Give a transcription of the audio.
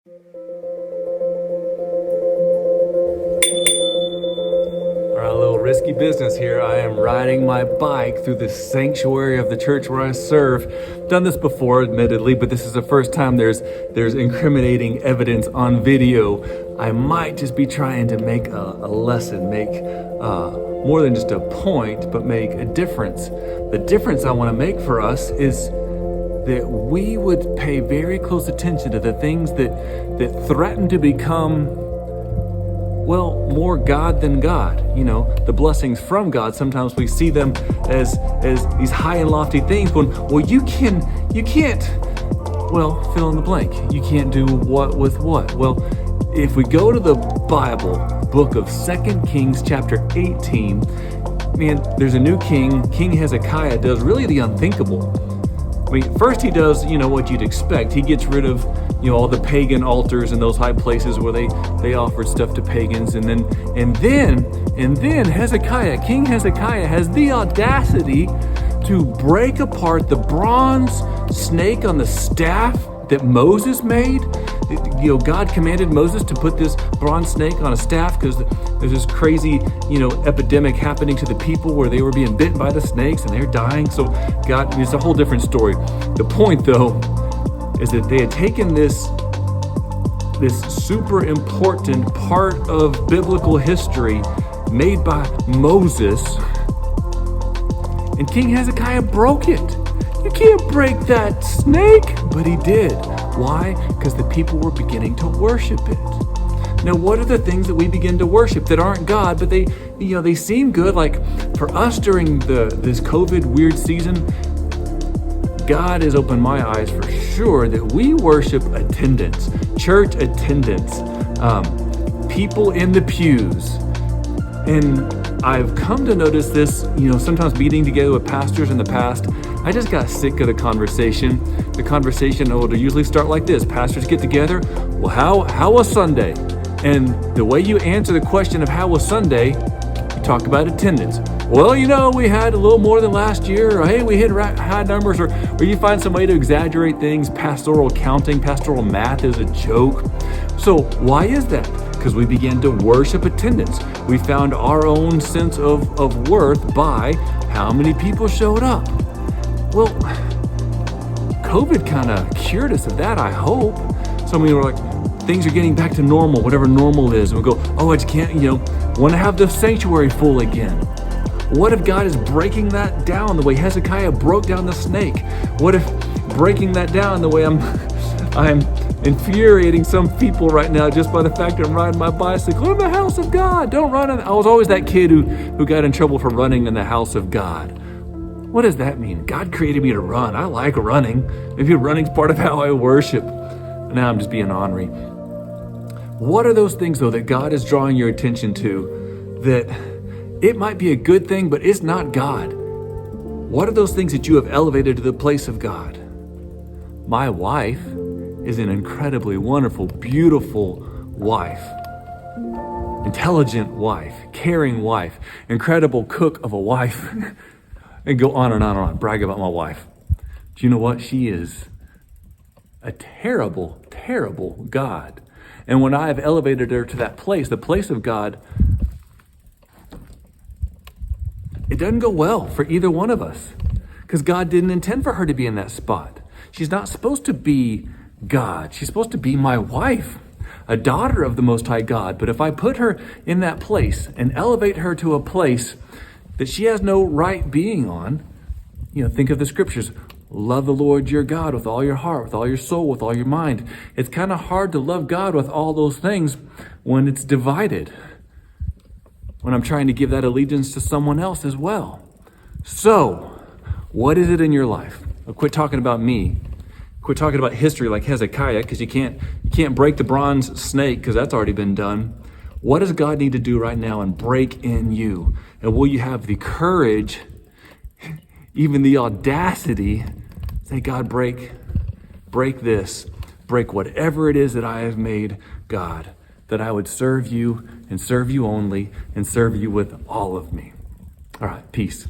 All right, a little risky business here. I am riding my bike through the sanctuary of the church where I serve. Done this before, admittedly, but this is the first time there's incriminating evidence on video. I might just be trying to make a lesson, make more than just a point, but make a difference. The difference I want to make for us is that we would pay very close attention to the things that threaten to become, well, more God than God. You know, the blessings from God, sometimes we see them as these high and lofty things when, well, you can't, well, fill in the blank. You can't do what with what? Well, if we go to the Bible, book of 2 Kings chapter 18, man, there's a new king. King Hezekiah does really the unthinkable. I mean, first he does, what you'd expect. He gets rid of, all the pagan altars and those high places where they offered stuff to pagans. And then Hezekiah, King Hezekiah, has the audacity to break apart the bronze snake on the staff that Moses made. God commanded Moses to put this bronze snake on a staff because there's this crazy, epidemic happening to the people where they were being bitten by the snakes and they're dying. So God, it's a whole different story. The point, though, is that they had taken this super important part of biblical history made by Moses, and King Hezekiah broke it. You can't break that snake, but he did. Why? Because the people were beginning to worship it. Now, what are the things that we begin to worship that aren't God, but they seem good? Like for us during this COVID weird season, God has opened my eyes for sure that we worship attendance, church attendance, people in the pews. And I've come to notice this, sometimes meeting together with pastors in the past, I just got sick of the conversation. The conversation would usually start like this. Pastors get together, well, how was Sunday? And the way you answer the question of how was Sunday, you talk about attendance. Well, we had a little more than last year, or hey, we hit high numbers, or you find some way to exaggerate things. Pastoral counting, pastoral math is a joke. So why is that? Because we began to worship attendance. We found our own sense of worth by how many people showed up. Well, COVID kind of cured us of that, I hope. Some of you are like, things are getting back to normal, whatever normal is. And we go, oh, I just can't, want to have the sanctuary full again. What if God is breaking that down the way Hezekiah broke down the snake? What if breaking that down the way I'm infuriating some people right now just by the fact that I'm riding my bicycle in the house of God? Don't run I was always that kid who got in trouble for running in the house of God. What does that mean? God created me to run. I like running. Maybe running's part of how I worship. Now I'm just being ornery. What are those things, though, that God is drawing your attention to that it might be a good thing, but it's not God? What are those things that you have elevated to the place of God? My wife is an incredibly wonderful, beautiful wife. Intelligent wife, caring wife, incredible cook of a wife. And go on and on and on, brag about my wife. Do you know what? She is a terrible, terrible God. And when I have elevated her to that place, the place of God, it doesn't go well for either one of us. Because God didn't intend for her to be in that spot. She's not supposed to be God. She's supposed to be my wife, a daughter of the Most High God. But if I put her in that place and elevate her to a place that she has no right being on, think of the scriptures. Love the Lord your God with all your heart, with all your soul, with all your mind. It's kind of hard to love God with all those things when it's divided, when I'm trying to give that allegiance to someone else as well. So, what is it in your life? Quit talking about me. Quit talking about history like Hezekiah, because you can't break the bronze snake because that's already been done. What does God need to do right now and break in you? And will you have the courage, even the audacity, say, God, break this, break whatever it is that I have made, God, that I would serve you and serve you only and serve you with all of me. All right, peace.